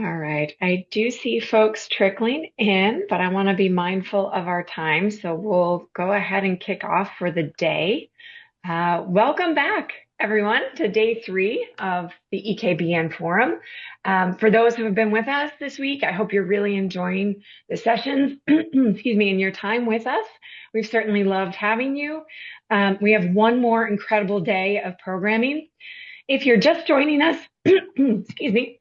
All right. I do see folks trickling in, but I want to be mindful of our time. So we'll go ahead and kick off for the day. Welcome back, everyone, to day 3 of the EKBN Forum. For those who have been with us this week, I hope you're really enjoying the sessions, excuse me, and your time with us. We've certainly loved having you. We have one more incredible day of programming. If you're just joining us, excuse me,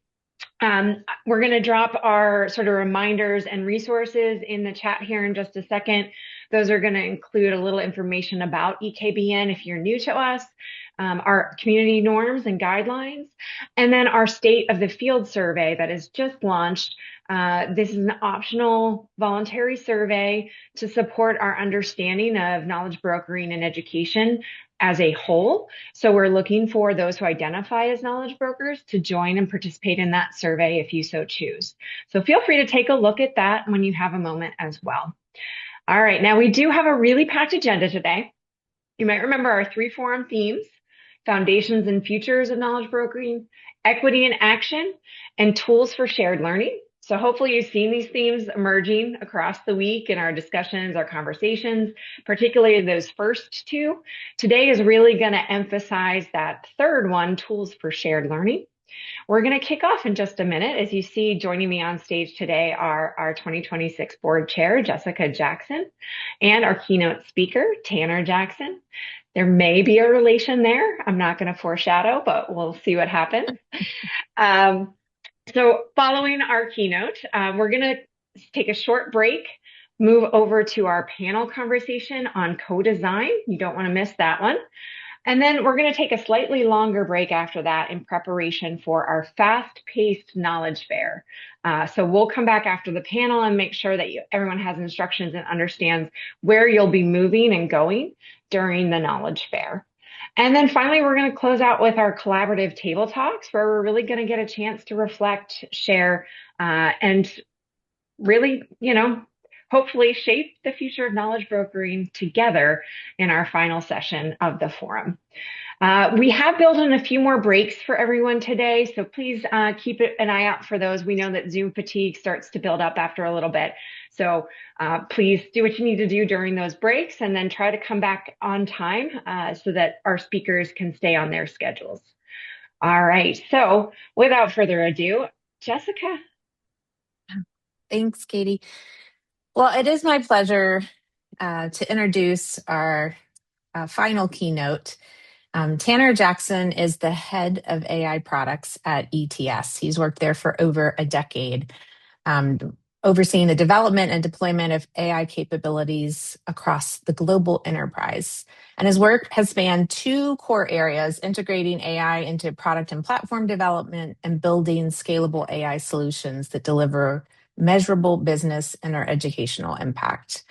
we're going to drop our sort of reminders and resources in the chat here in just a second. Those are going to include a little information about EKBN if you're new to us, our community norms and guidelines, and then our state of the field survey that is just launched. This is an optional voluntary survey to support our understanding of knowledge brokering and education as a whole. So we're looking for those who identify as knowledge brokers to join and participate in that survey if you so choose. So feel free to take a look at that when you have a moment as well. All right, now we do have a really packed agenda today. You might remember our 3 forum themes: foundations and futures of knowledge brokering, equity in action, and tools for shared learning. So hopefully you've seen these themes emerging across the week in our discussions, our conversations, particularly those first 2. Today is really going to emphasize that third one, tools for shared learning. We're going to kick off in just a minute. As you see, joining me on stage today are our 2026 board chair, Jessica Jackson, and our keynote speaker, Tanner Jackson. There may be a relation there. I'm not going to foreshadow, but we'll see what happens. So following our keynote, we're going to take a short break, move over to our panel conversation on co-design. You don't want to miss that one. And then we're going to take a slightly longer break after that in preparation for our fast-paced knowledge fair. So we'll come back after the panel and make sure that everyone has instructions and understands where you'll be moving and going during the knowledge fair. And then finally, we're going to close out with our collaborative table talks, where we're really going to get a chance to reflect, share, and really, hopefully shape the future of knowledge brokering together in our final session of the forum. We have built in a few more breaks for everyone today, so please keep an eye out for those. We know that Zoom fatigue starts to build up after a little bit, so please do what you need to do during those breaks and then try to come back on time so that our speakers can stay on their schedules. All right, so without further ado, Jessica. Thanks, Katie. Well, it is my pleasure to introduce our final keynote. Tanner Jackson is the head of AI products at ETS. He's worked there for over a decade, overseeing the development and deployment of AI capabilities across the global enterprise. And his work has spanned 2 core areas: integrating AI into product and platform development and building scalable AI solutions that deliver measurable business and our educational impact.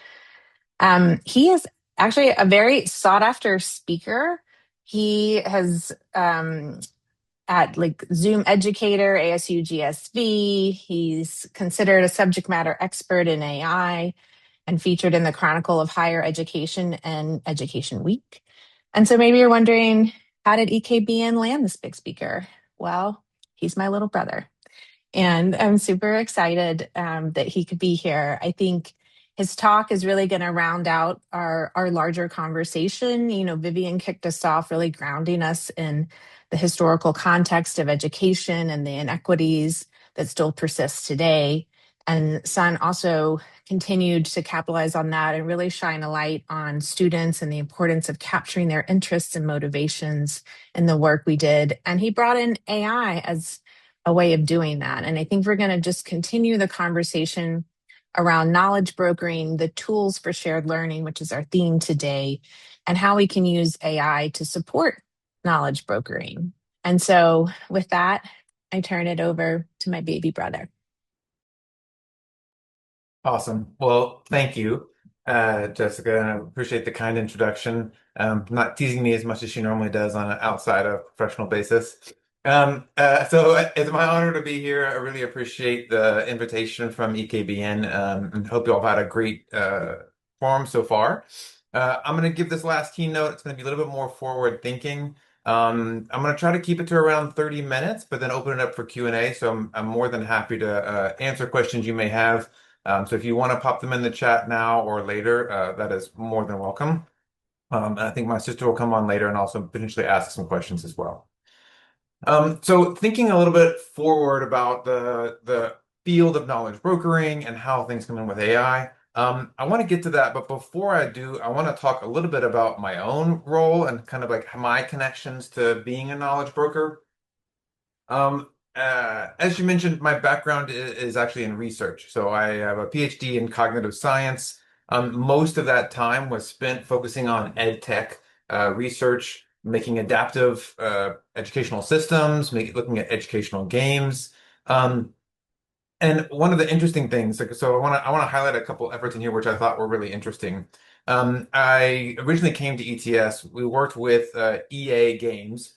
He is actually a very sought after speaker. He has at Zoom Educator, ASU GSV. He's considered a subject matter expert in AI and featured in the Chronicle of Higher Education and Education Week. And so maybe you're wondering, how did EKBN land this big speaker? Well, he's my little brother. And I'm super excited that he could be here. I think his talk is really going to round out our larger conversation. Vivian kicked us off really grounding us in the historical context of education and the inequities that still persist today. And Sun also continued to capitalize on that and really shine a light on students and the importance of capturing their interests and motivations in the work we did. And he brought in AI as a way of doing that. And I think we're going to just continue the conversation around knowledge brokering, the tools for shared learning, which is our theme today, and how we can use AI to support knowledge brokering. And so with that, I turn it over to my baby brother. Awesome. Well, thank you, Jessica. And I appreciate the kind introduction. Not teasing me as much as she normally does on an outside of professional basis. So it's my honor to be here. I really appreciate the invitation from EKBN, and hope you all had a great forum so far. I'm going to give this last keynote. It's going to be a little bit more forward thinking. I'm going to try to keep it to around 30 minutes, but then open it up for Q&A. So I'm more than happy to answer questions you may have. So if you want to pop them in the chat now or later, that is more than welcome. And I think my sister will come on later and also potentially ask some questions as well. So thinking a little bit forward about the field of knowledge brokering and how things come in with AI, I want to get to that, but before I do, I want to talk a little bit about my own role and kind of like my connections to being a knowledge broker. As you mentioned, my background is actually in research. So I have a PhD in cognitive science. Most of that time was spent focusing on ed tech research, making adaptive educational systems, looking at educational games. Um, and one of the interesting things, like, so I want to highlight a couple efforts in here which I thought were really interesting. I originally came to ETS. We worked with EA Games.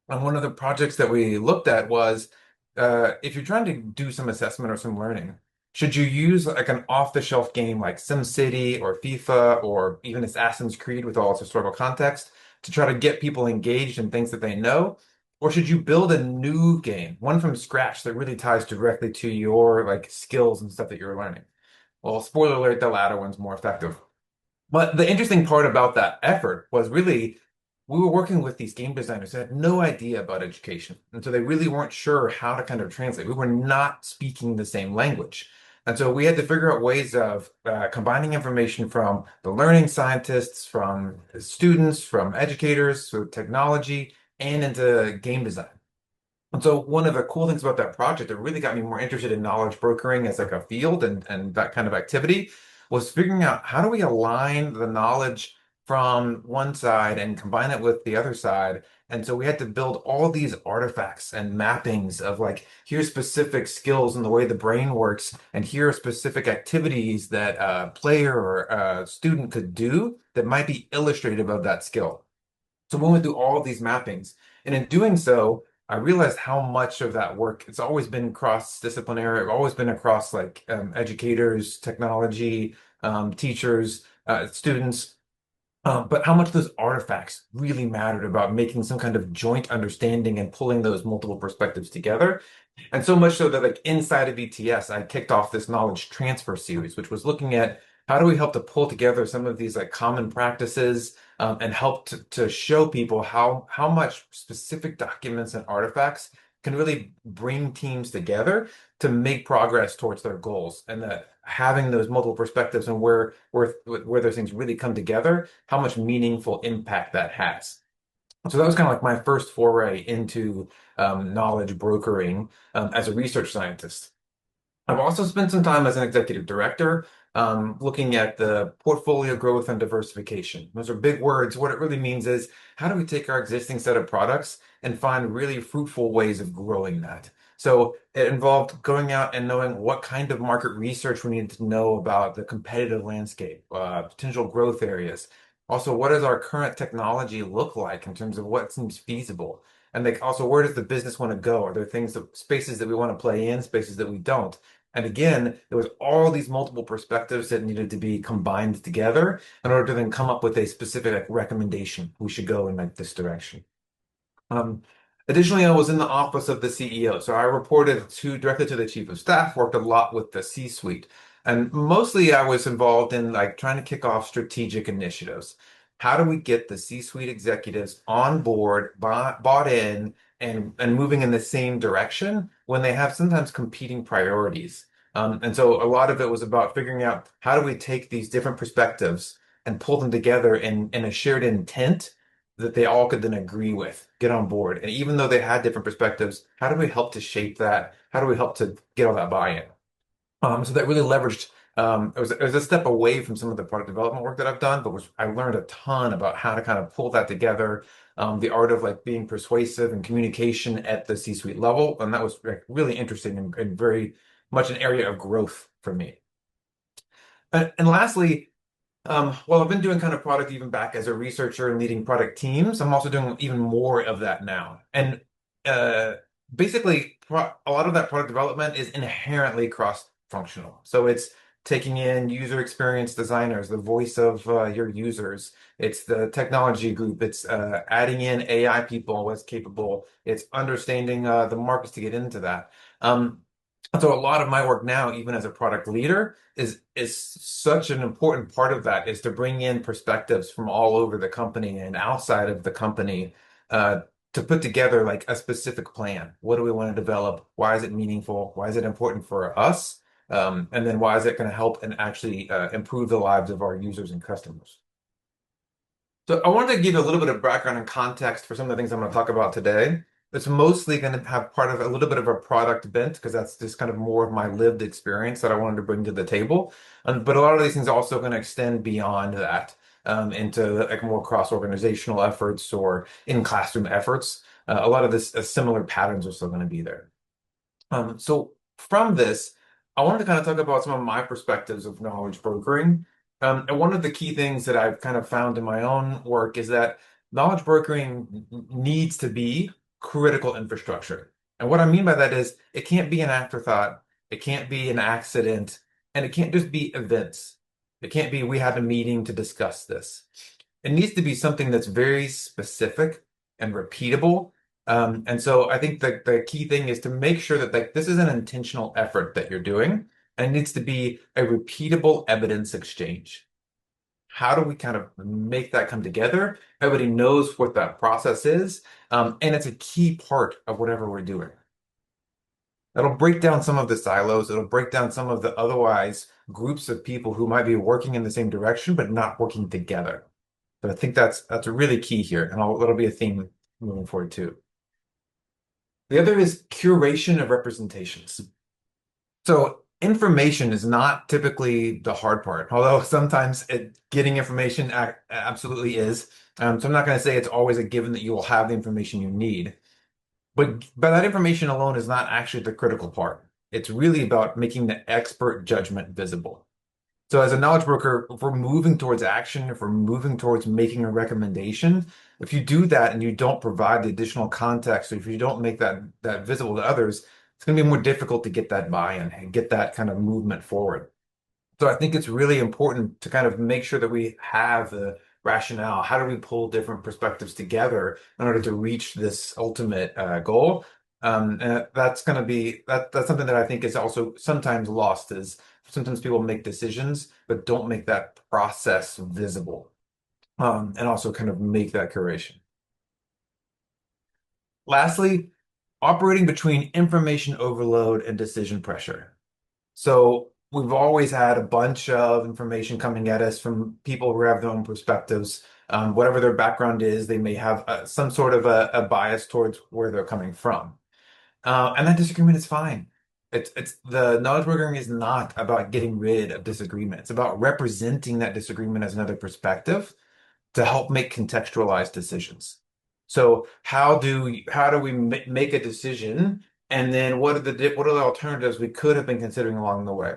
And one of the projects that we looked at was if you're trying to do some assessment or some learning, should you use like an off-the-shelf game like SimCity or FIFA or even Assassin's Creed with all its historical context to try to get people engaged in things that they know? Or should you build a new game, one from scratch that really ties directly to your like skills and stuff that you're learning? Well, spoiler alert, the latter one's more effective. But the interesting part about that effort was really we were working with these game designers that had no idea about education. And so they really weren't sure how to kind of translate. We were not speaking the same language. And so we had to figure out ways of combining information from the learning scientists, from the students, from educators, so technology, and into game design. And so one of the cool things about that project that really got me more interested in knowledge brokering as like a field and that kind of activity was figuring out how do we align the knowledge from one side and combine it with the other side. And so we had to build all these artifacts and mappings of like, here's specific skills in the way the brain works, and here are specific activities that a player or a student could do that might be illustrative of that skill. So we went through all of these mappings. And in doing so, I realized how much of that work, it's always been cross-disciplinary, always been across like educators, technology, teachers, students, but how much those artifacts really mattered about making some kind of joint understanding and pulling those multiple perspectives together. And so much so that like inside of ETS, I kicked off this knowledge transfer series, which was looking at how do we help to pull together some of these like common practices and help to show people how much specific documents and artifacts can really bring teams together to make progress towards their goals, and that having those multiple perspectives and where those things really come together, how much meaningful impact that has. So that was kind of like my first foray into knowledge brokering as a research scientist. I've also spent some time as an executive director, looking at the portfolio growth and diversification. Those are big words. What it really means is how do we take our existing set of products and find really fruitful ways of growing that? So it involved going out and knowing what kind of market research we needed to know about the competitive landscape, potential growth areas. Also, what does our current technology look like in terms of what seems feasible? And like also, where does the business want to go? Are there things that spaces that we want to play in, spaces that we don't? And again, there was all these multiple perspectives that needed to be combined together in order to then come up with a specific like, recommendation. We should go in like this direction. Um, Additionally, I was in the office of the CEO, so I reported directly to the chief of staff, worked a lot with the C-suite, and mostly I was involved in like trying to kick off strategic initiatives. How do we get the C-suite executives on board, bought in, and moving in the same direction when they have sometimes competing priorities? And so a lot of it was about figuring out how do we take these different perspectives and pull them together in a shared intent that they all could then agree with, get on board. And even though they had different perspectives, how do we help to shape that? How do we help to get all that buy-in? So that really leveraged. It was a step away from some of the product development work that I've done, but I learned a ton about how to kind of pull that together, the art of like being persuasive and communication at the C-suite level, and that was like, really interesting and very much an area of growth for me. And lastly, well, I've been doing kind of product even back as a researcher and leading product teams. I'm also doing even more of that now. And uh, basically, a lot of that product development is inherently cross-functional. So it's taking in user experience designers, the voice of your users. It's the technology group. It's adding in AI people as capable. It's understanding the markets to get into that. So a lot of my work now, even as a product leader, is such an important part of that is to bring in perspectives from all over the company and outside of the company uh, to put together like a specific plan. What do we want to develop? Why is it meaningful? Why is it important for us? And then why is it going to help and actually improve the lives of our users and customers? So I wanted to give you a little bit of background and context for some of the things I'm going to talk about today. It's mostly going to have part of a little bit of a product bent because that's just kind of more of my lived experience that I wanted to bring to the table. But a lot of these things are also going to extend beyond that into like more cross-organizational efforts or in-classroom efforts. A lot of this similar patterns are still going to be there. So from this, I wanted to kind of talk about some of my perspectives of knowledge brokering. And one of the key things that I've kind of found in my own work is that knowledge brokering needs to be critical infrastructure. And what I mean by that is it can't be an afterthought, it can't be an accident, and it can't just be events. It can't be we had a meeting to discuss this. It needs to be something that's very specific and repeatable, and so I think the key thing is to make sure that like this is an intentional effort that you're doing, and it needs to be a repeatable evidence exchange. How do we kind of make that come together? Everybody knows what that process is, and it's a key part of whatever we're doing. It'll break down some of the silos. It'll break down some of the otherwise groups of people who might be working in the same direction but not working together. So I think that's a really key here, and it'll be a theme moving forward too. The other is curation of representations. So information is not typically the hard part, although sometimes getting information absolutely is. So I'm not going to say it's always a given that you will have the information you need, but that information alone is not actually the critical part. It's really about making the expert judgment visible. So as a knowledge broker, if we're moving towards action, if we're moving towards making a recommendation, if you do that and you don't provide the additional context, or if you don't make that visible to others, it's going to be more difficult to get that buy-in and get that kind of movement forward. So I think it's really important to kind of make sure that we have the rationale. How do we pull different perspectives together in order to reach this ultimate goal? And that's going to be that's something that I think is also sometimes lost is sometimes people make decisions but don't make that process visible, and also kind of make that curation. Lastly, operating between information overload and decision pressure. So we've always had a bunch of information coming at us from people who have their own perspectives. Whatever their background is, they may have some sort of a bias towards where they're coming from. And that disagreement is fine. It's the knowledge brokering is not about getting rid of disagreement. It's about representing that disagreement as another perspective to help make contextualized decisions. So how do we make a decision, and then what are the alternatives we could have been considering along the way?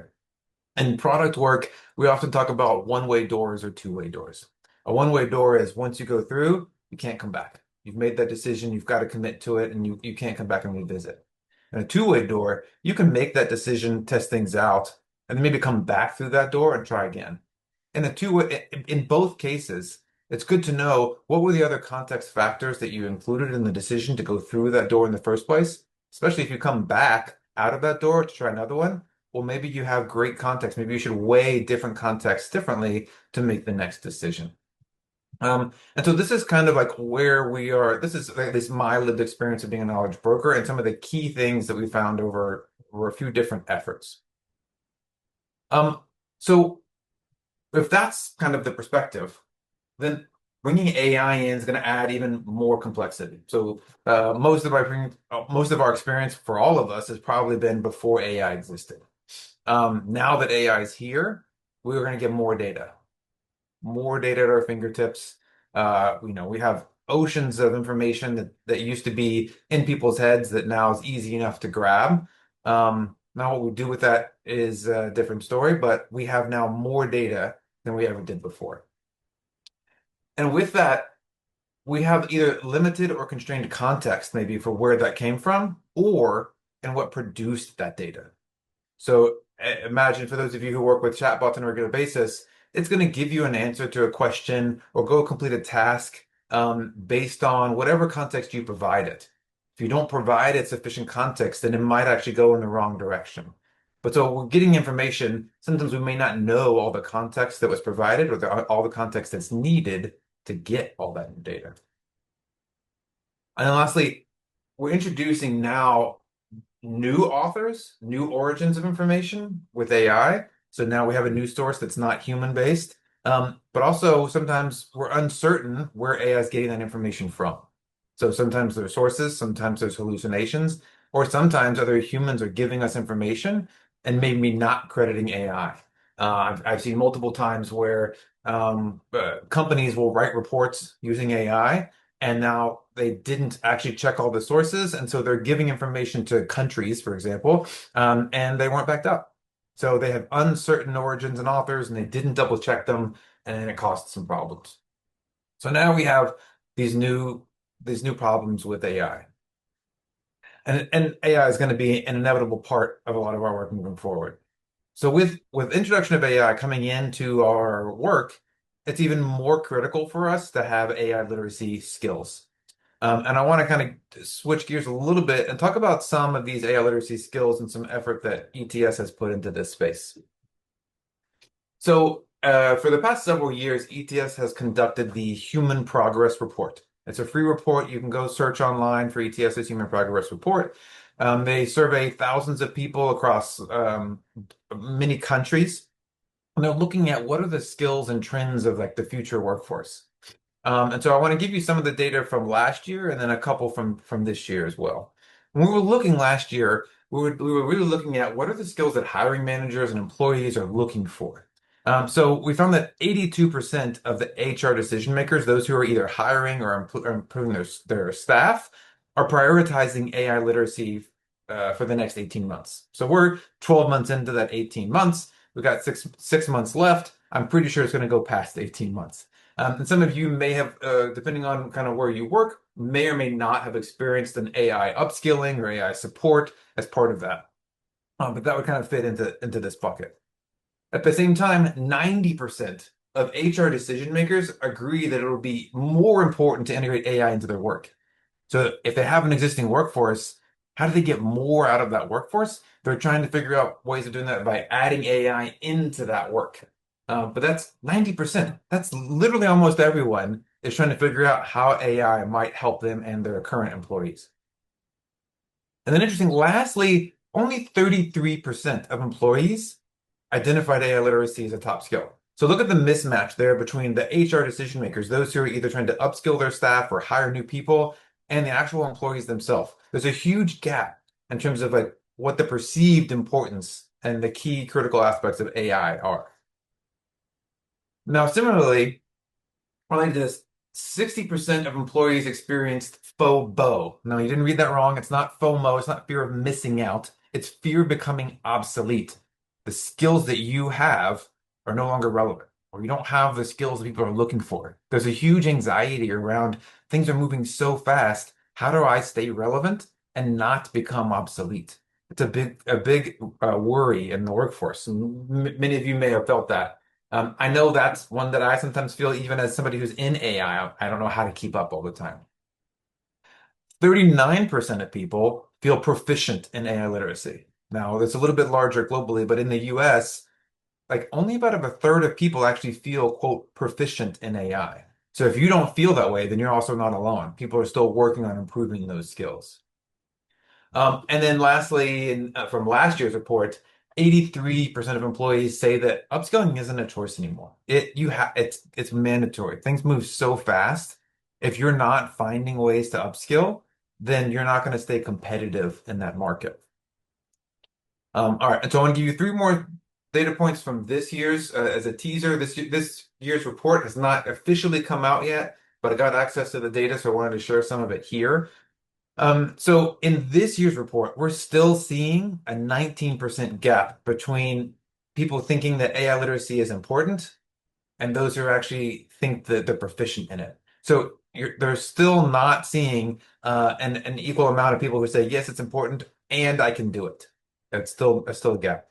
In product work, we often talk about one-way doors or two-way doors. A one-way door is once you go through, you can't come back. You've made that decision, you've got to commit to it, and you can't come back and revisit. And a two-way door, you can make that decision, test things out, and then maybe come back through that door and try again. In both cases, it's good to know what were the other context factors that you included in the decision to go through that door in the first place, especially if you come back out of that door to try another one. Well, maybe you have great context. Maybe you should weigh different contexts differently to make the next decision. And so this is kind of like where we are. This is at least my lived experience of being a knowledge broker and some of the key things that we found over a few different efforts. So if that's kind of the perspective, then bringing AI in is going to add even more complexity. So most of our experience for all of us has probably been before AI existed. Now that AI is here, we're going to get more data at our fingertips. We have oceans of information that used to be in people's heads that now is easy enough to grab. Now what we do with that is a different story, but we have now more data than we ever did before. And with that, we have either limited or constrained context maybe for where that came from or and what produced that data. So imagine for those of you who work with chatbots on a regular basis, it's going to give you an answer to a question or go complete a task based on whatever context you provide it. If you don't provide it sufficient context, then it might actually go in the wrong direction. But so we're getting information. Sometimes we may not know all the context that was provided or all the context that's needed to get all that data. And then lastly, we're introducing now new authors, new origins of information with AI. So now we have a news source that's not human based. But also sometimes we're uncertain where AI is getting that information from. So sometimes there's sources, sometimes there's hallucinations, or sometimes other humans are giving us information and maybe not crediting AI. I've seen multiple times where companies will write reports using AI and now they didn't actually check all the sources, and so they're giving information to countries, for example, and they weren't backed up. So they have uncertain origins and authors, and they didn't double check them, and it caused some problems. So now we have these new problems with AI, and AI is going to be an inevitable part of a lot of our work moving forward. So with introduction of AI coming into our work, it's even more critical for us to have AI literacy skills. And I want to kind of switch gears a little bit and talk about some of these AI literacy skills and some effort that ETS has put into this space. So, for the past several years, ETS has conducted the Human Progress Report. It's a free report. You can go search online for ETS's Human Progress Report. They survey thousands of people across many countries, and they're looking at what are the skills and trends of like the future workforce. And so I want to give you some of the data from last year and then a couple from this year as well. When we were looking last year, we were really looking at what are the skills that hiring managers and employees are looking for. So we found that 82% of the HR decision makers, those who are either hiring or improving their staff, are prioritizing AI literacy for the next 18 months. So we're 12 months into that 18 months. We've got six months left. I'm pretty sure it's going to go past 18 months. And some of you may have, depending on kind of where you work, may or may not have experienced an AI upskilling or AI support as part of that. But that would kind of fit into this bucket. At the same time, 90% of HR decision makers agree that it will be more important to integrate AI into their work. So if they have an existing workforce, how do they get more out of that workforce? They're trying to figure out ways of doing that by adding AI into that work. But that's 90%. That's literally almost everyone is trying to figure out how AI might help them and their current employees. And then interesting, lastly, only 33% of employees identified AI literacy as a top skill. So look at the mismatch there between the HR decision makers, those who are either trying to upskill their staff or hire new people, and the actual employees themselves. There's a huge gap in terms of like what the perceived importance and the key critical aspects of AI are. Now, similarly, related to this, 60% of employees experienced FOBO. Now, you didn't read that wrong. It's not FOMO. It's not fear of missing out. It's fear of becoming obsolete. The skills that you have are no longer relevant, or you don't have the skills that people are looking for. There's a huge anxiety around things are moving so fast. How do I stay relevant and not become obsolete? It's a big worry in the workforce. And many of you may have felt that. I know that's one that I sometimes feel, even as somebody who's in AI, I don't know how to keep up all the time. 39% of people feel proficient in AI literacy. Now, it's a little bit larger globally, but in the US, like only about a third of people actually feel, quote, proficient in AI. So if you don't feel that way, then you're also not alone. People are still working on improving those skills. And then lastly, from last year's report, 83% of employees say that upskilling isn't a choice anymore. It's mandatory. Things move so fast. If you're not finding ways to upskill, then you're not going to stay competitive in that market. All right, and so I want to give you three more data points from this year's as a teaser. This year's report has not officially come out yet, but I got access to the data, so I wanted to share some of it here. So in this year's report, we're still seeing a 19% gap between people thinking that AI literacy is important and those who actually think that they're proficient in it. So they're still not seeing an equal amount of people who say, yes, it's important and I can do it. It's still a gap.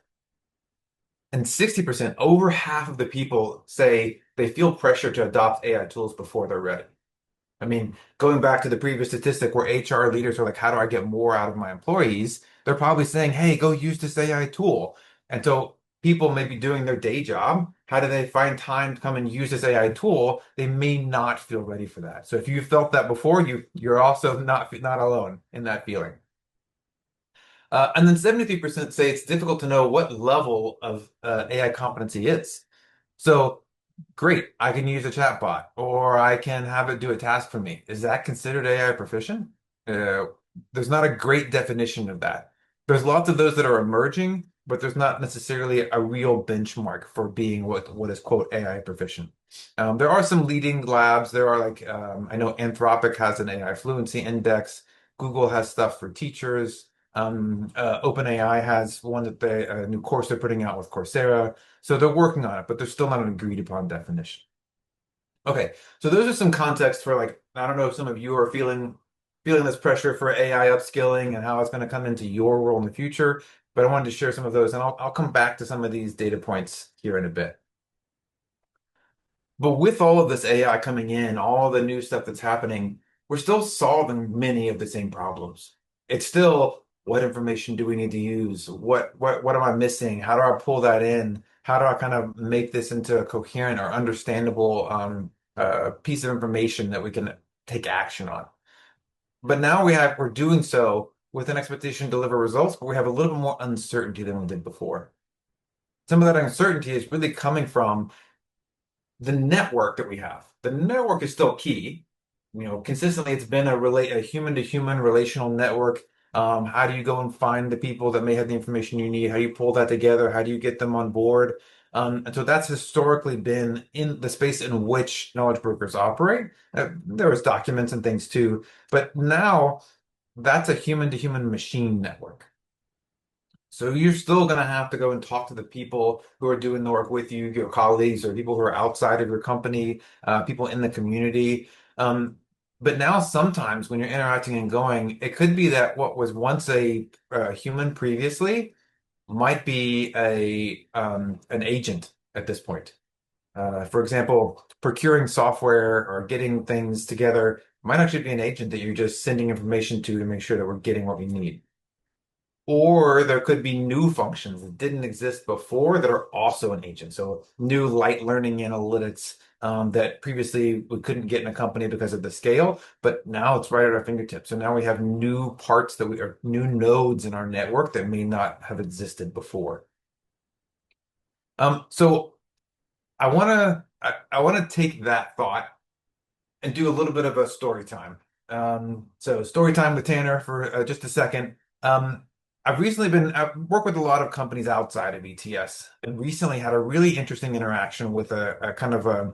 And 60%, over half of the people say they feel pressure to adopt AI tools before they're ready. I mean, going back to the previous statistic where HR leaders are like, how do I get more out of my employees? They're probably saying, hey, go use this AI tool. And so people may be doing their day job. How do they find time to come and use this AI tool? They may not feel ready for that. So if you felt that before, you're also not alone in that feeling. And then 73% say it's difficult to know what level of AI competency is. So great, I can use a chatbot or I can have it do a task for me. Is that considered AI proficient? Uh, there's not a great definition of that. There's lots of those that are emerging, but there's not necessarily a real benchmark for being what is quote AI proficient. There are some leading labs. There are like I know Anthropic has an AI fluency index. Google has stuff for teachers. OpenAI has one that a new course they're putting out with Coursera. So they're working on it, but there's still not an agreed upon definition. Okay, so those are some context for like, I don't know if some of you are feeling this pressure for AI upskilling and how it's going to come into your role in the future, but I wanted to share some of those, and I'll come back to some of these data points here in a bit. But with all of this AI coming in, all the new stuff that's happening, we're still solving many of the same problems. It's still what information do we need to use? What am I missing? How do I pull that in? How do I kind of make this into a coherent or understandable piece of information that we can take action on? But now we're doing so with an expectation to deliver results, but we have a little bit more uncertainty than we did before. Some of that uncertainty is really coming from the network that we have. The network is still key. Consistently, it's been a human-to-human relational network. How do you go and find the people that may have the information you need? How do you pull that together? How do you get them on board? And so that's historically been in the space in which knowledge brokers operate. There was documents and things too, but now that's a human-to-human machine network. So you're still going to have to go and talk to the people who are doing the work with you, your colleagues, or people who are outside of your company, people in the community. But now sometimes when you're interacting and going, it could be that what was once a human previously might be an agent at this point. For example, procuring software or getting things together might actually be an agent that you're just sending information to make sure that we're getting what we need. Or there could be new functions that didn't exist before that are also an agent. So new light learning analytics that previously we couldn't get in a company because of the scale, but now it's right at our fingertips. So now we have new parts that we are new nodes in our network that may not have existed before. So I want to take that thought and do a little bit of a story time. So story time with Tanner for just a second. I've worked with a lot of companies outside of ETS and recently had a really interesting interaction with a kind of a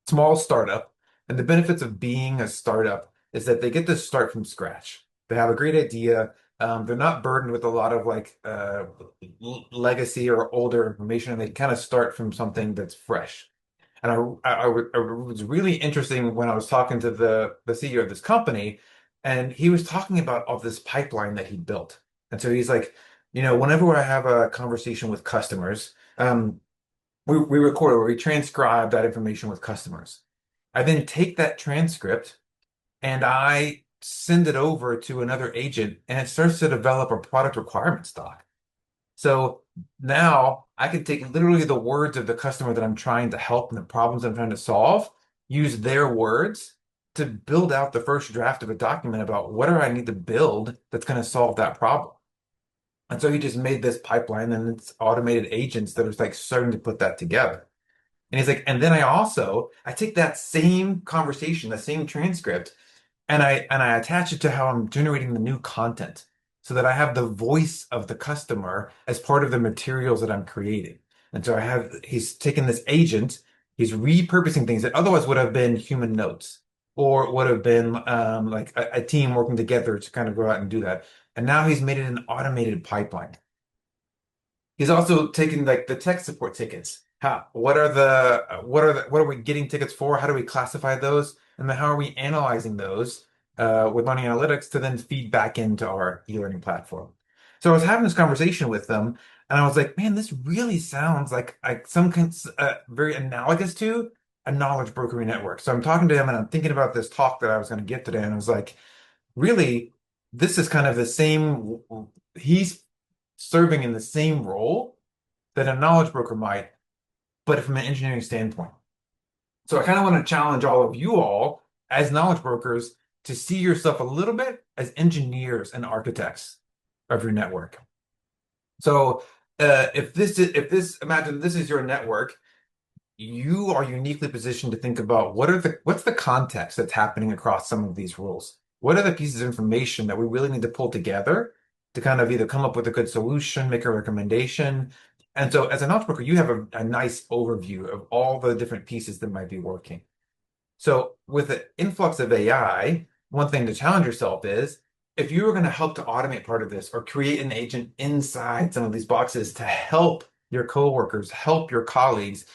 small startup. And the benefits of being a startup is that they get to start from scratch. They have a great idea. They're not burdened with a lot of like legacy or older information, and they kind of start from something that's fresh. And it was really interesting when I was talking to the CEO of this company, and he was talking about all this pipeline that he built. And so he's like, whenever I have a conversation with customers, we record or we transcribe that information with customers. I then take that transcript and I send it over to another agent, and it starts to develop a product requirement stock. So now I can take literally the words of the customer that I'm trying to help and the problems I'm trying to solve, use their words to build out the first draft of a document about what do I need to build that's going to solve that problem. And so he just made this pipeline and it's automated agents that are like starting to put that together. And he's like, and then I take that same conversation, the same transcript, and I attach it to how I'm generating the new content so that I have the voice of the customer as part of the materials that I'm creating. And so he's taken this agent, he's repurposing things that otherwise would have been human notes or would have been like a team working together to kind of go out and do that. And now he's made it an automated pipeline. He's also taken like the tech support tickets. What are we getting tickets for? How do we classify those? And then how are we analyzing those with learning analytics to then feed back into our e-learning platform? So I was having this conversation with them, And I was like, man, this really sounds like some very analogous to a knowledge brokering network. So I'm talking to him and I'm thinking about this talk that I was going to give today. And I was like, really, this is kind of the same. He's serving in the same role that a knowledge broker might, but from an engineering standpoint. So I kind of want to challenge all of you all as knowledge brokers to see yourself a little bit as engineers and architects of your network. So if this imagine this is your network, you are uniquely positioned to think about what's the context that's happening across some of these rules? What are the pieces of information that we really need to pull together to kind of either come up with a good solution, make a recommendation? And so as an knowledge broker, you have a nice overview of all the different pieces that might be working. So with the influx of AI, one thing to challenge yourself is if you were going to help to automate part of this or create an agent inside some of these boxes to help your coworkers, help your colleagues,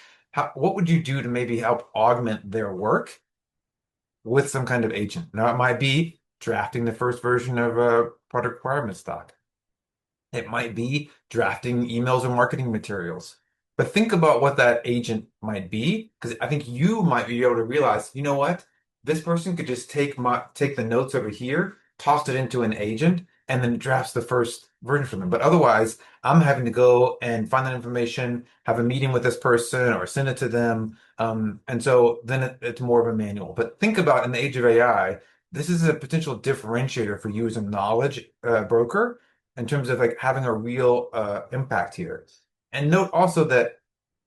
what would you do to maybe help augment their work with some kind of agent? Now, it might be drafting the first version of a product requirements doc. It might be drafting emails or marketing materials. But think about what that agent might be, because I think you might be able to realize, you know what? This person could just take the notes over here, toss it into an agent, and then it drafts the first version for them. But otherwise, I'm having to go and find that information, have a meeting with this person, or send it to them. And so then it's more of a manual. But think about in the age of AI, this is a potential differentiator for you as a knowledge broker in terms of like having a real impact here. And note also that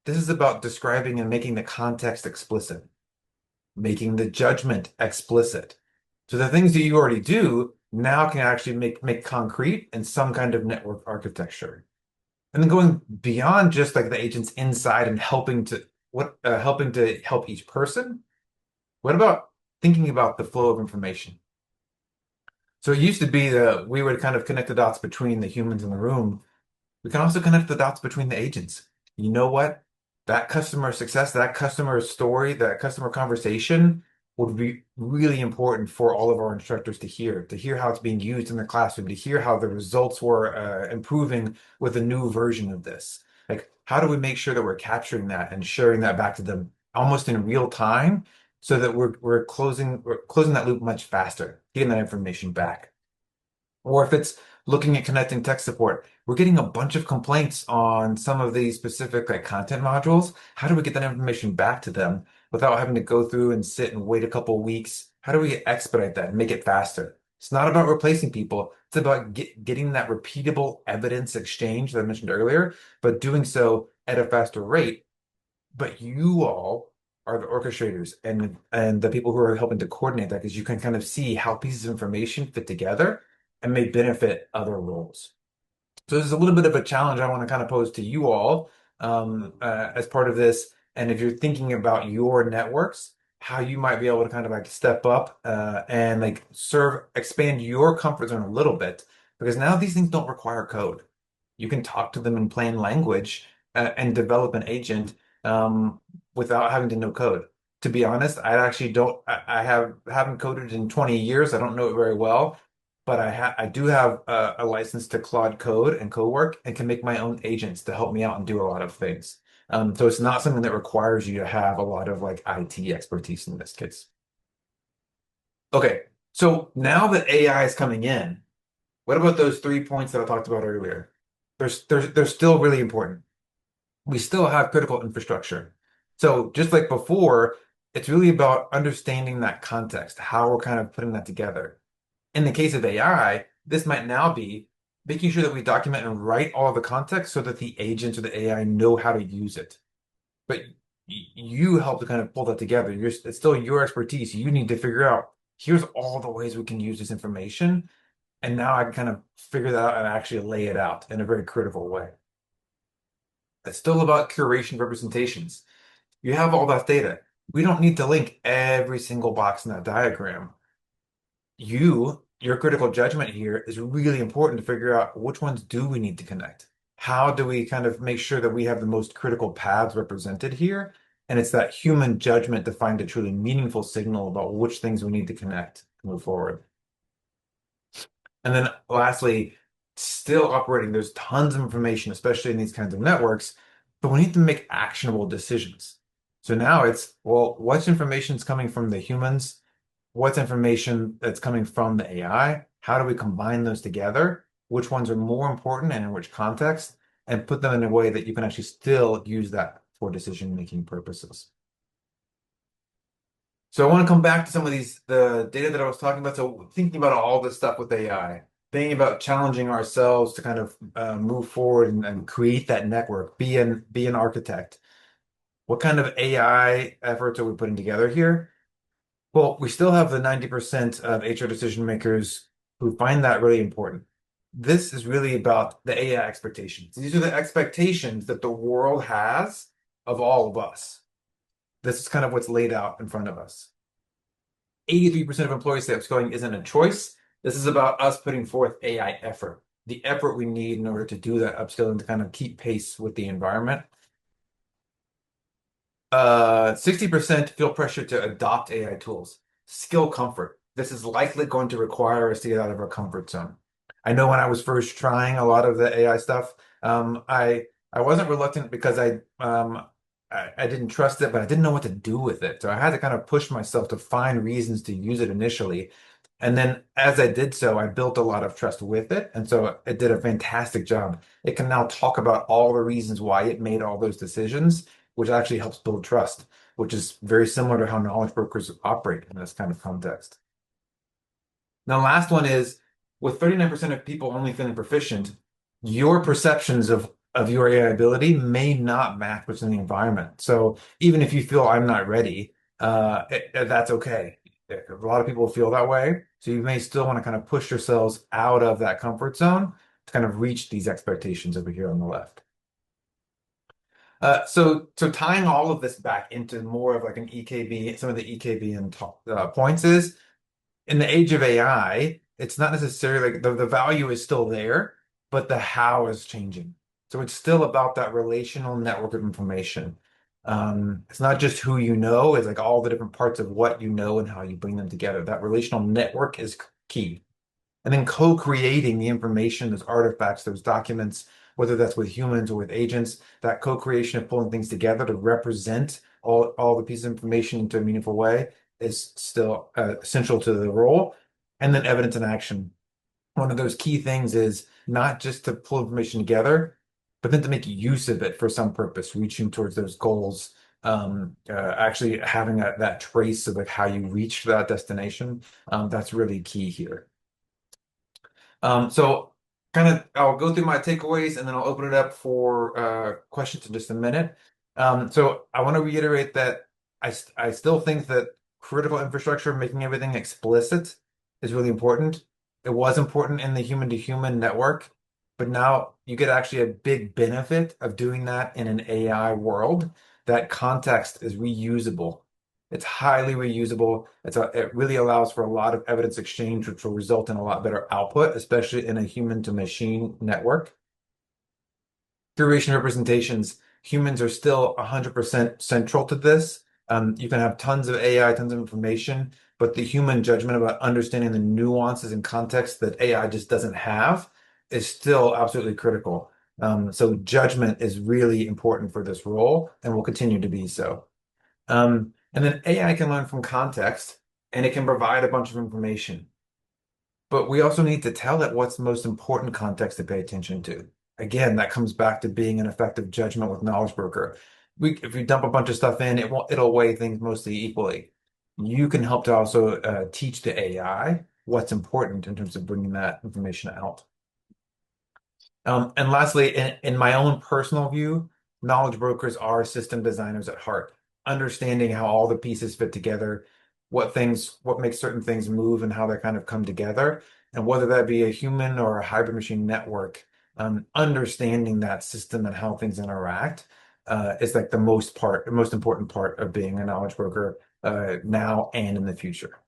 this is about describing and making the context explicit, making the judgment explicit. So the things that you already do now can actually make concrete in some kind of network architecture. And then going beyond just like the agents inside and helping to help each person. What about thinking about the flow of information? So it used to be that we would kind of connect the dots between the humans in the room. We can also connect the dots between the agents. You know what? That customer success, that customer story, that customer conversation would be really important for all of our instructors to hear how it's being used in the classroom, to hear how the results were improving with a new version of this. Like, how do we make sure that we're capturing that and sharing that back to them almost in real time so that we're closing that loop much faster, getting that information back? Or if it's looking at connecting tech support, we're getting a bunch of complaints on some of these specific like content modules. How do we get that information back to them without having to go through and sit and wait a couple of weeks? How do we expedite that and make it faster? It's not about replacing people. It's about getting that repeatable evidence exchange that I mentioned earlier, but doing so at a faster rate. But you all are the orchestrators and the people who are helping to coordinate that because you can kind of see how pieces of information fit together and may benefit other roles. So this is a little bit of a challenge I want to kind of pose to you all as part of this. And if you're thinking about your networks, how you might be able to kind of like step up and like expand your comfort zone a little bit, because now these things don't require code. You can talk to them in plain language and develop an agent without having to know code. To be honest, I actually don't. I haven't coded in 20 years. I don't know it very well, but I do have a license to Claude Code and Cowork and can make my own agents to help me out and do a lot of things. So it's not something that requires you to have a lot of like IT expertise in this case. Okay, so now that AI is coming in, what about those 3 points that I talked about earlier? They're still really important. We still have critical infrastructure. So just like before, it's really about understanding that context, how we're kind of putting that together. In the case of AI, this might now be making sure that we document and write all the context so that the agents or the AI know how to use it. But you help to kind of pull that together. It's still your expertise. You need to figure out, here's all the ways we can use this information. And now I can kind of figure that out and actually lay it out in a very critical way. It's still about curation representations. You have all that data. We don't need to link every single box in that diagram. Your critical judgment here is really important to figure out which ones do we need to connect. How do we kind of make sure that we have the most critical paths represented here? And it's that human judgment to find a truly meaningful signal about which things we need to connect to move forward. And then lastly, still operating. There's tons of information, especially in these kinds of networks, but we need to make actionable decisions. So now it's, well, what's information is coming from the humans? What's information that's coming from the AI? How do we combine those together? Which ones are more important and in which context? And put them in a way that you can actually still use that for decision-making purposes. So I want to come back to some of the data that I was talking about. So thinking about all this stuff with AI, thinking about challenging ourselves to kind of move forward and create that network, be an architect. What kind of AI efforts are we putting together here? Well, we still have the 90% of HR decision makers who find that really important. This is really about the AI expectations. These are the expectations that the world has of all of us. This is kind of what's laid out in front of us. 83% of employees say upskilling isn't a choice. This is about us putting forth AI effort, the effort we need in order to do that upskilling to kind of keep pace with the environment. 60% feel pressure to adopt AI tools. Skill comfort. This is likely going to require us to get out of our comfort zone. I know when I was first trying a lot of the AI stuff, I wasn't reluctant because I didn't trust it, but I didn't know what to do with it. So I had to kind of push myself to find reasons to use it initially. And then as I did so, I built a lot of trust with it. And so it did a fantastic job. It can now talk about all the reasons why it made all those decisions, which actually helps build trust, which is very similar to how knowledge brokers operate in this kind of context. Now, the last one is with 39% of people only feeling proficient, your perceptions of your AI ability may not match what's in the environment. So even if you feel I'm not ready, that's okay. A lot of people feel that way. So you may still want to kind of push yourselves out of that comfort zone to kind of reach these expectations over here on the left. So tying all of this back into more of like an EKB, some of the EKBN points is in the age of AI, it's not necessarily like the value is still there, but the how is changing. So it's still about that relational network of information. It's not just who you know, it's like all the different parts of what you know and how you bring them together. That relational network is key. And then co-creating the information, those artifacts, those documents, whether that's with humans or with agents, that co-creation of pulling things together to represent all the pieces of information into a meaningful way is still essential to the role. And then evidence and action. One of those key things is not just to pull information together, but then to make use of it for some purpose, reaching towards those goals, actually having that trace of like how you reach that destination. That's really key here. So kind of I'll go through my takeaways and then I'll open it up for questions in just a minute. So I want to reiterate that I still think that critical infrastructure, making everything explicit is really important. It was important in the human to human network, but now you get actually a big benefit of doing that in an AI world. That context is reusable. It's highly reusable. It really allows for a lot of evidence exchange, which will result in a lot better output, especially in a human to machine network. Curation representations, humans are still 100% central to this. You can have tons of AI, tons of information, but the human judgment about understanding the nuances and context that AI just doesn't have is still absolutely critical. So judgment is really important for this role and will continue to be so. And then AI can learn from context and it can provide a bunch of information. But we also need to tell it what's most important context to pay attention to. Again, that comes back to being an effective judgment with knowledge broker. If we dump a bunch of stuff in, it'll weigh things mostly equally. You can help to also teach the AI what's important in terms of bringing that information out. And lastly, in my own personal view, knowledge brokers are system designers at heart, understanding how all the pieces fit together, what makes certain things move and how they kind of come together, and whether that be a human or a hybrid machine network, understanding that system and how things interact, is like the most important part of being a knowledge broker, now and in the future.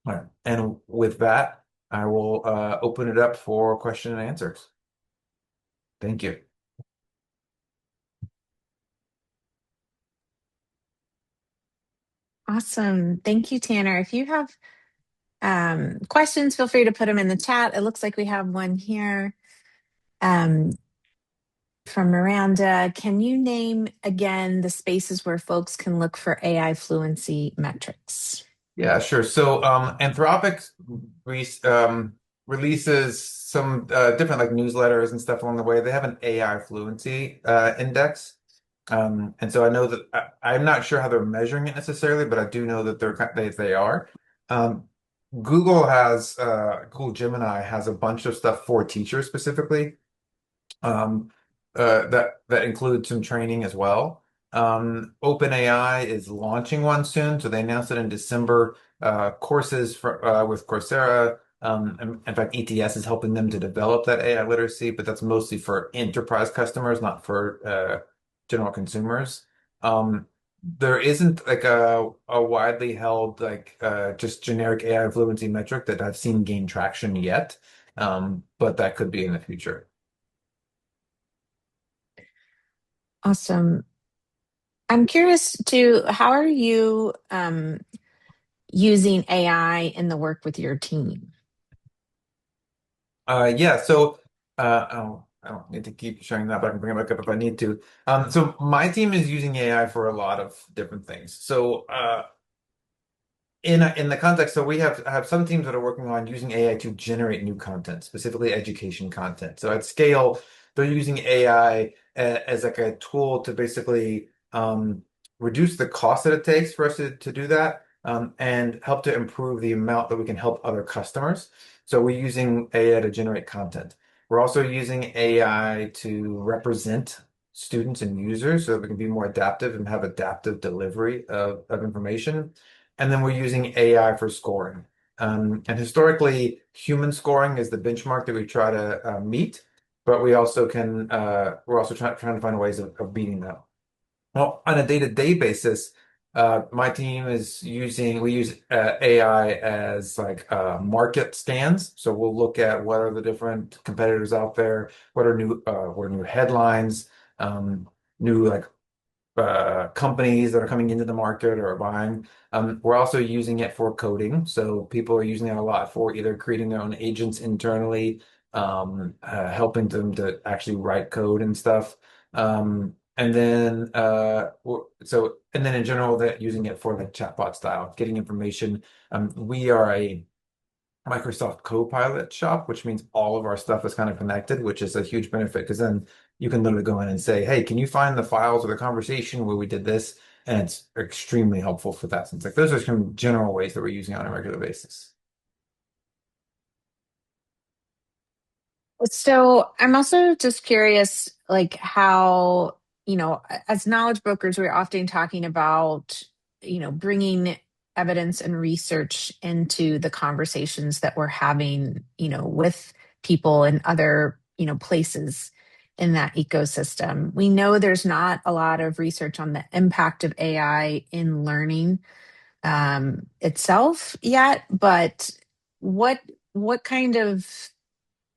All right. And with that, I will open it up for question and answers. Thank you. Awesome. Thank you, Tanner. If you have questions, feel free to put them in the chat. It looks like we have one here um, from Miranda. Can you name again the spaces where folks can look for AI fluency metrics? Yeah, sure. So, Anthropic re releases some different like newsletters and stuff along the way. They have an AI fluency index, and so I know that I'm not sure how they're measuring it necessarily, but I do know that they are. Um, Google Gemini has a bunch of stuff for teachers specifically. Um, that includes some training as well. OpenAI is launching one soon, so they announced it in December. Courses with Coursera. In fact, ETS is helping them to develop that AI literacy, but that's mostly for enterprise customers, not for general consumers. There isn't like a widely held like just generic AI fluency metric that I've seen gain traction yet, but that could be in the future. Awesome. I'm curious too, how are you using AI in the work with your team? Yeah, so I don't need to keep showing that, but I can bring it back up if I need to. So my team is using AI for a lot of different things. So in the context, so we have some teams that are working on using AI to generate new content, specifically education content. So at scale, they're using AI as like a tool to basically reduce the cost that it takes for us to do that, and help to improve the amount that we can help other customers. So we're using AI to generate content. We're also using AI to represent students and users so that we can be more adaptive and have adaptive delivery of information. And then we're using AI for scoring. And historically, human scoring is the benchmark that we try to meet, but we're also trying to find ways of beating that. Well, on a day-to-day basis, we use AI as like market stands. So we'll look at what are the different competitors out there, what are new headlines, new like companies that are coming into the market or are buying. We're also using it for coding. So people are using it a lot for either creating their own agents internally, helping them to actually write code and stuff. And then in general, that using it for like chatbot style, getting information. We are a Microsoft Copilot shop, which means all of our stuff is kind of connected, which is a huge benefit because then you can literally go in and say, hey, can you find the files or the conversation where we did this? And it's extremely helpful for that. Since like those are some general ways that we're using on a regular basis. So I'm also just curious, like how, as knowledge brokers, we're often talking about, bringing evidence and research into the conversations that we're having, with people and other, places in that ecosystem. We know there's not a lot of research on the impact of AI in learning itself yet, but what what kind of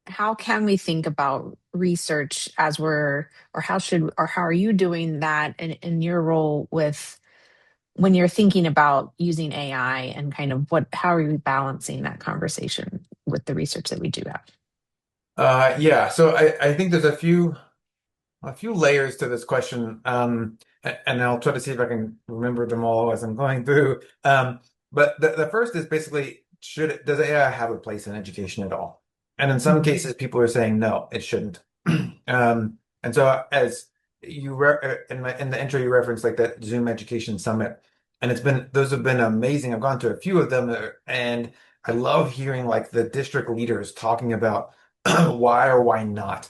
how can we think about research as how are you doing that in your role with when you're thinking about using AI and kind of how are you balancing that conversation with the research that we do have? Yeah, so I think there's a few layers to this question, and I'll try to see if I can remember them all as I'm going through. But the first is basically, does AI have a place in education at all? And in some Mhm. cases, people are saying no, it shouldn't. And so, as in the intro, you referenced like that Zoom Education Summit, and those have been amazing. I've gone to a few of them, and I love hearing like the district leaders talking about why or why not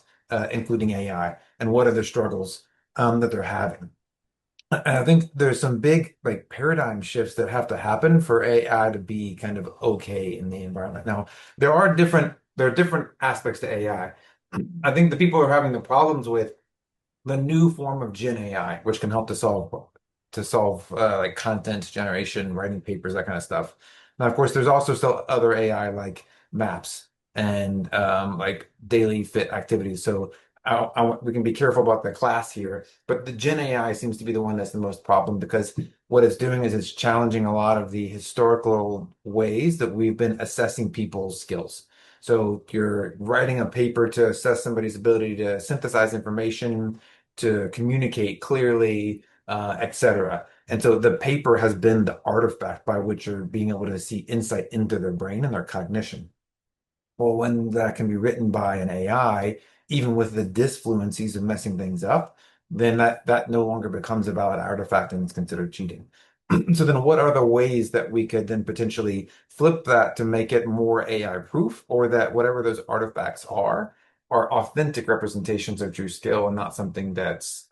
including AI and what are the struggles that they're having. And I think there's some big like paradigm shifts that have to happen for AI to be kind of okay in the environment. Now, there are different aspects to AI. I think the people who are having the problems with the new form of Gen AI, which can help to solve like content generation, writing papers, that kind of stuff. Now, of course, there's also still other AI like maps and like daily fit activities. So we can be careful about the class here, but the Gen AI seems to be the one that's the most problem because what it's doing is it's challenging a lot of the historical ways that we've been assessing people's skills. So you're writing a paper to assess somebody's ability to synthesize information, to communicate clearly, etc. And so the paper has been the artifact by which you're being able to see insight into their brain and their cognition. Well, when that can be written by an AI, even with the disfluencies of messing things up, then that no longer becomes a valid artifact and it's considered cheating. So then what are the ways that we could then potentially flip that to make it more AI proof, or that whatever those artifacts are authentic representations of true skill and not something that's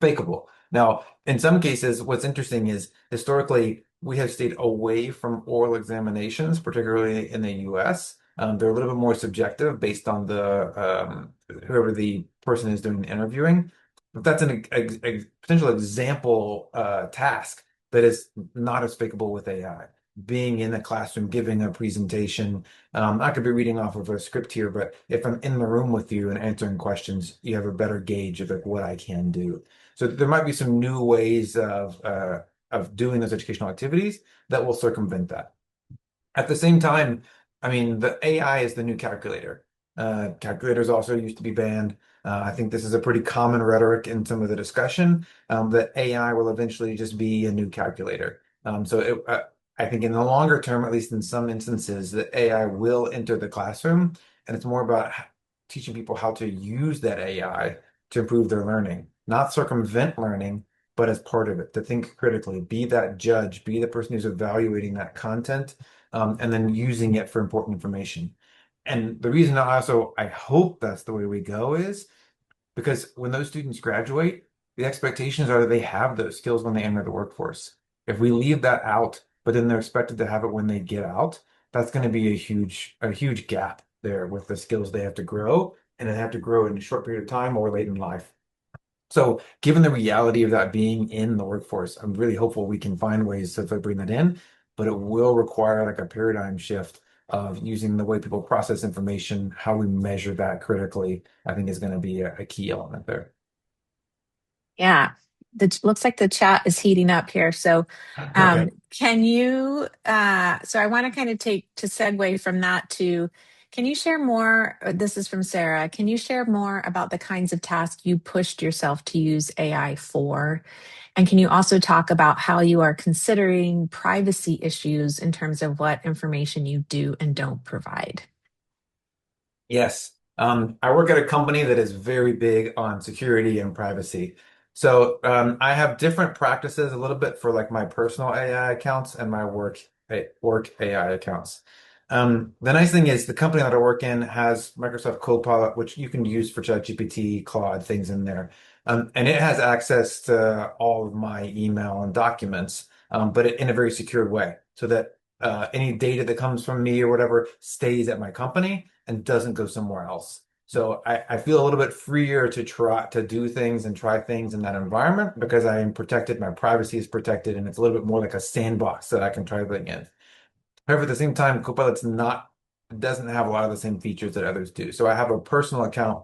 fakeable. Now, in some cases, what's interesting is historically we have stayed away from oral examinations, particularly in the US. They're a little bit more subjective based on the whoever the person is doing the interviewing. But that's a potential example task that is not as fakeable with AI. Being in the classroom, giving a presentation. I could be reading off of a script here, but if I'm in the room with you and answering questions, you have a better gauge of like what I can do. So there might be some new ways of doing those educational activities that will circumvent that. At the same time, I mean, the AI is the new calculator. Calculators also used to be banned. I think this is a pretty common rhetoric in some of the discussion that AI will eventually just be a new calculator. I think in the longer term, at least in some instances, that AI will enter the classroom, and it's more about teaching people how to use that AI to improve their learning, not circumvent learning, but as part of it, to think critically, be that judge, be the person who's evaluating that content, and then using it for important information. And the reason I hope that's the way we go is because when those students graduate, the expectations are that they have those skills when they enter the workforce. If we leave that out, but then they're expected to have it when they get out, that's going to be a huge gap there with the skills they have to grow, and they have to grow in a short period of time or late in life. So, given the reality of that being in the workforce, I'm really hopeful we can find ways to bring that in, but it will require like a paradigm shift of using the way people process information, how we measure that critically, I think is going to be a key element there. Yeah, looks like the chat is heating up here. So, Okay. can you? So, I want to kind of take to segue from that to. Can you share more? This is from Sarah. Can you share more about the kinds of tasks you pushed yourself to use AI for? And can you also talk about how you are considering privacy issues in terms of what information you do and don't provide? Yes. I work at a company that is very big on security and privacy. So I have different practices a little bit for like my personal AI accounts and my work AI accounts. The nice thing is the company that I work in has Microsoft Copilot, which you can use for ChatGPT, Claude, things in there. And it has access to all of my email and documents, but in a very secured way so that any data that comes from me or whatever stays at my company and doesn't go somewhere else. So I feel a little bit freer to try to do things and try things in that environment because I am protected, my privacy is protected, and it's a little bit more like a sandbox that I can try things in. However, at the same time, Copilot's not doesn't have a lot of the same features that others do. So I have a personal account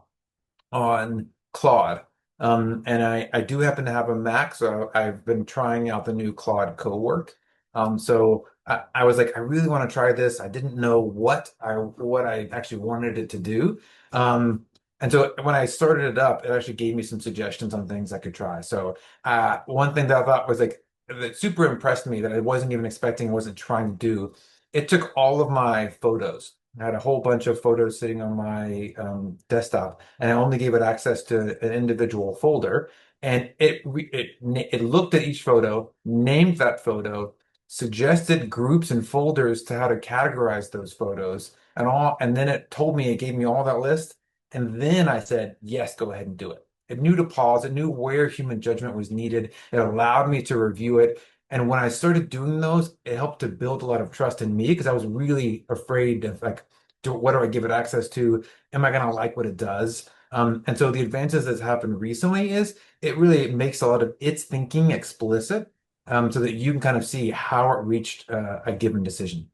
on Claude. And I do happen to have a Mac, so I've been trying out the new Claude Cowork. I was like, I really want to try this. I didn't know what I actually wanted it to do. And so when I started it up, it actually gave me some suggestions on things I could try. So one thing that I thought was like that super impressed me that I wasn't even expecting, wasn't trying to do. It took all of my photos. I had a whole bunch of photos sitting on my desktop, and I only gave it access to an individual folder. And it looked at each photo, named that photo, suggested groups and folders to how to categorize those photos, and then it told me, it gave me all that list. And then I said, yes, go ahead and do it. It knew to pause, it knew where human judgment was needed. It allowed me to review it. And when I started doing those, it helped to build a lot of trust in me because I was really afraid of like, what do I give it access to? Am I going to like what it does? And so the advances that's happened recently is it really makes a lot of its thinking explicit, so that you can kind of see how it reached a given decision.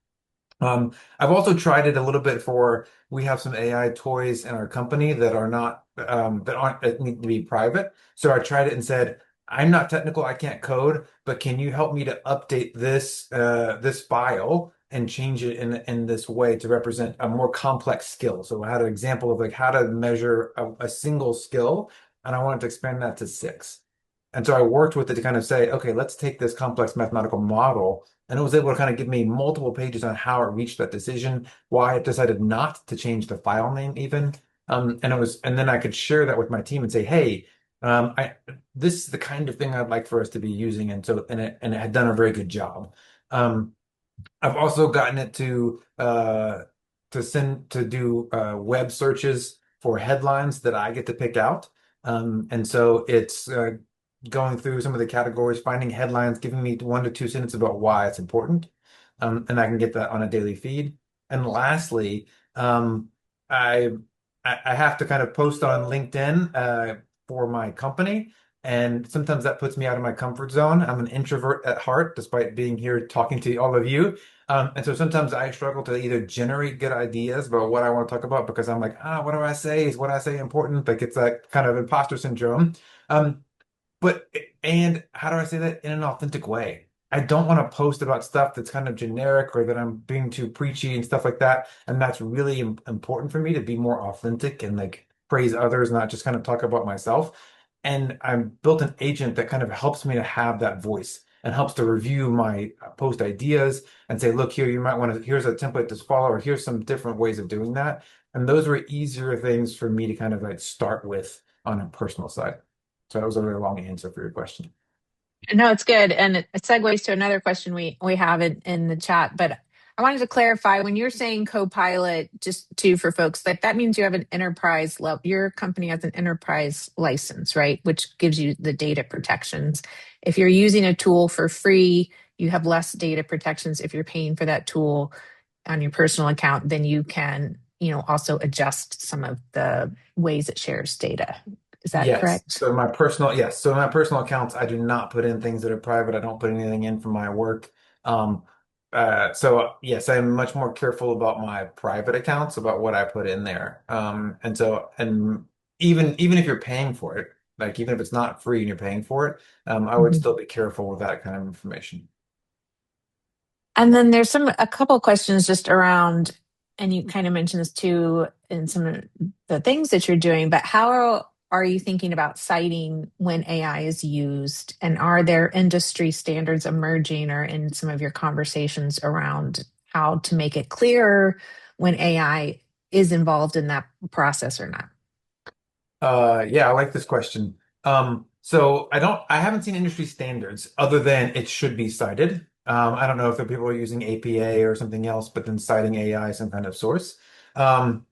I've also tried it a little bit for we have some AI toys in our company that are not that aren't that need to be private. So I tried it and said, I'm not technical, I can't code, but can you help me to update this file and change it in this way to represent a more complex skill? So I had an example of like how to measure a single skill, and I wanted to expand that to six. And so I worked with it to kind of say, okay, let's take this complex mathematical model, and it was able to kind of give me multiple pages on how it reached that decision, why it decided not to change the file name even. And then I could share that with my team and say, hey, this is the kind of thing I'd like for us to be using. And it had done a very good job. Um, I've also gotten it to do web searches for headlines that I get to pick out. And so it's going through some of the categories, finding headlines, giving me 1 to 2 sentences about why it's important. And I can get that on a daily feed. And lastly, um, I I have to kind of post on LinkedIn for my company. And sometimes that puts me out of my comfort zone. I'm an introvert at heart, despite being here talking to all of you. And so sometimes I struggle to either generate good ideas about what I want to talk about because I'm like, what do I say? Is what I say important? Like it's that kind of imposter syndrome. Um, but and how do I say that in an authentic way? I don't want to post about stuff that's kind of generic or that I'm being too preachy and stuff like that. And that's really important for me to be more authentic and like praise others, not just kind of talk about myself. And I've built an agent that kind of helps me to have that voice and helps to review my post ideas and say, look here, you might want to, here's a template to follow, or here's some different ways of doing that. And those were easier things for me to kind of like start with on a personal side. So that was a really long answer for your question. No, it's good. And it segues to another question we have in the chat. But I wanted to clarify when you're saying co-pilot, just to for folks, like that means you have an enterprise level, your company has an enterprise license, right? Which gives you the data protections. If you're using a tool for free, you have less data protections. If you're paying for that tool on your personal account, then you can, also adjust some of the ways it shares data. Is that Yes. correct? So my personal accounts, I do not put in things that are private. I don't put anything in for my work. Um, so yes, I'm much more careful about my private accounts, about what I put in there. And even if you're paying for it, like even if it's not free and you're paying for it, I would Mhm. still be careful with that kind of information. And then there's a couple of questions just around, and you kind of mentioned this too in some of the things that you're doing, but how are you thinking about citing when AI is used? And are there industry standards emerging or in some of your conversations around how to make it clearer when AI is involved in that process or not? Yeah, I like this question. So I haven't seen industry standards other than it should be cited. I don't know if the people are using APA or something else, but then citing AI some kind of source. Um,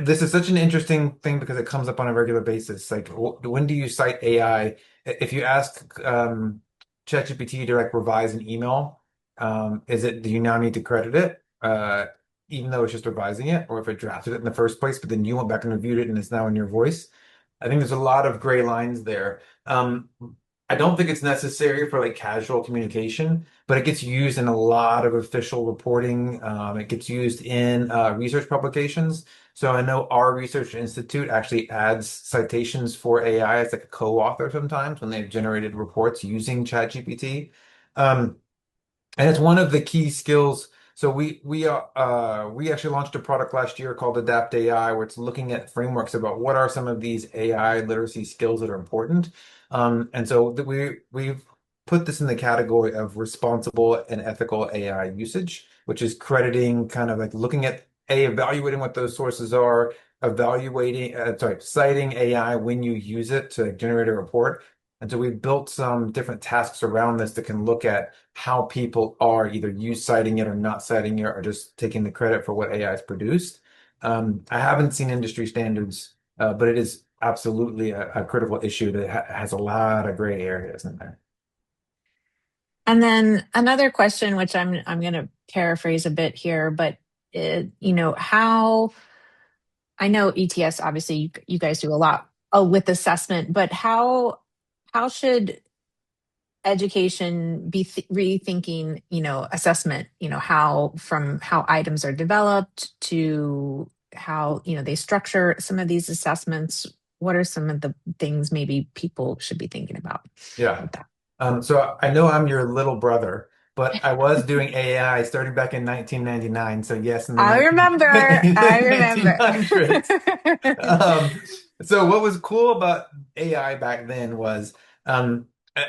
this is such an interesting thing because it comes up on a regular basis. Like, when do you cite AI? If you ask ChatGPT to like revise an email, do you now need to credit it? Even though it's just revising it, or if it drafted it in the first place, but then you went back and reviewed it and it's now in your voice. I think there's a lot of gray lines there. I don't think it's necessary for like casual communication, but it gets used in a lot of official reporting. It gets used in research publications. So I know our research institute actually adds citations for AI as like a co-author sometimes when they've generated reports using ChatGPT. Um, and it's one of the key skills. So we actually launched a product last year called Adapt AI, where it's looking at frameworks about what are some of these AI literacy skills that are important. And so we've put this in the category of responsible and ethical AI usage, which is crediting kind of like looking at evaluating what those sources are, citing AI when you use it to generate a report. And so we've built some different tasks around this that can look at how people are either citing it or not citing it or just taking the credit for what AI has produced. I haven't seen industry standards, but it is absolutely a critical issue that has a lot of gray areas in there. And then another question, which I'm going to paraphrase a bit here, but how I know ETS obviously you guys do a lot with assessment, but how should education be rethinking, assessment, how items are developed to how, they structure some of these assessments. What are some of the things maybe people should be thinking about Yeah. with that? So I know I'm your little brother, but I was doing AI starting back in 1999. So yes, in the I 19, remember. I remember. 1900s. Um, so what was cool about AI back then was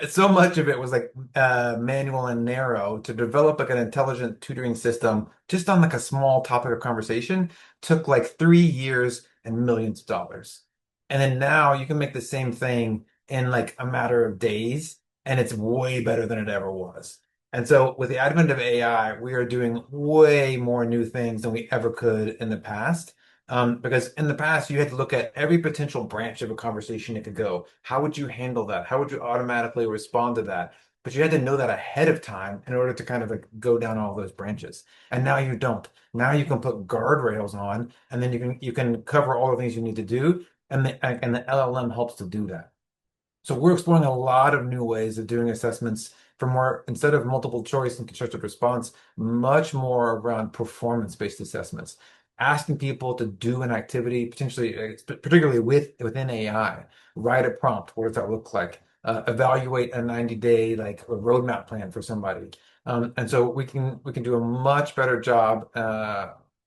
so much of it was like manual and narrow. To develop like an intelligent tutoring system just on like a small topic of conversation took like 3 years and millions of dollars. And then now you can make the same thing in like a matter of days, and it's way better than it ever was. And so with the advent of AI, we are doing way more new things than we ever could in the past. Because in the past, you had to look at every potential branch of a conversation it could go. How would you handle that? How would you automatically respond to that? But you had to know that ahead of time in order to kind of like go down all those branches. And now you don't. Now you can put guardrails on, and then you can cover all the things you need to do, and the LLM helps to do that. So we're exploring a lot of new ways of doing assessments for more, instead of multiple choice and constructive response, much more around performance-based assessments, asking people to do an activity, potentially, particularly within AI, write a prompt. What does that look like? Evaluate a 90-day like a roadmap plan for somebody. And so we can do a much better job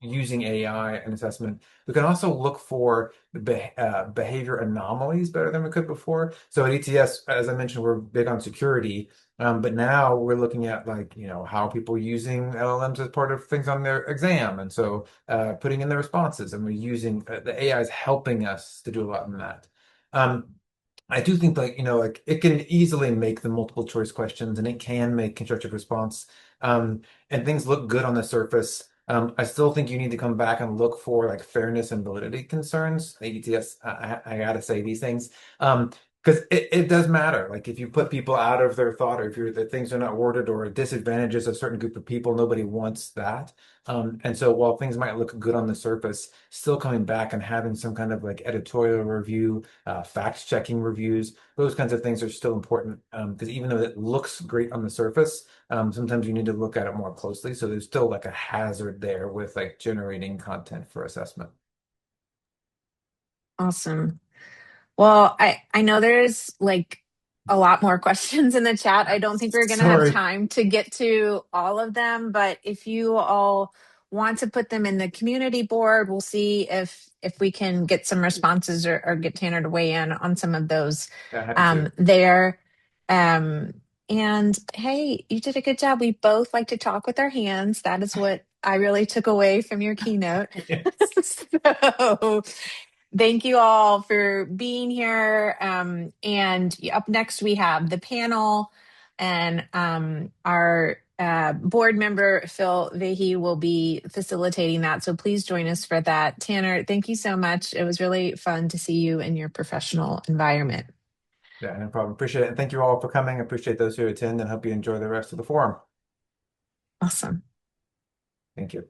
using AI and assessment. We can also look for behavior anomalies better than we could before. So at ETS, as I mentioned, we're big on security, but now we're looking at like, how are people using LLMs as part of things on their exam, and so putting in the responses, and we're using the AI is helping us to do a lot in that. Um, I do think like, like it can easily make the multiple choice questions, and it can make constructive response. And things look good on the surface. I still think you need to come back and look for like fairness and validity concerns. AETS, I gotta say these things. Because it does matter. Like if you put people out of their thought, or if the things are not worded, or it disadvantages a certain group of people, nobody wants that. And so while things might look good on the surface, still coming back and having some kind of like editorial review, fact checking reviews, those kinds of things are still important. Because even though it looks great on the surface, sometimes you need to look at it more closely. So there's still like a hazard there with like generating content for assessment. Awesome. Well, I know there's like a lot more questions in the chat. I don't think we're going to have Sorry. time to get to all of them, but if you all want to put them in the community board, we'll see if we can get some responses, or get Tanner to weigh in on some of those Yeah, happy to. there. Um, and hey, you did a good job. We both like to talk with our hands. That is what I really took away from your keynote. Yes. So thank you all for being here. And up next, we have the panel, and our board member, Phil Vahey, will be facilitating that. So please join us for that. Tanner, thank you so much. It was really fun to see you in your professional environment. Yeah, no problem. Appreciate it. And thank you all for coming. Appreciate those who attend, and hope you enjoy the rest of the forum. Awesome. Thank you.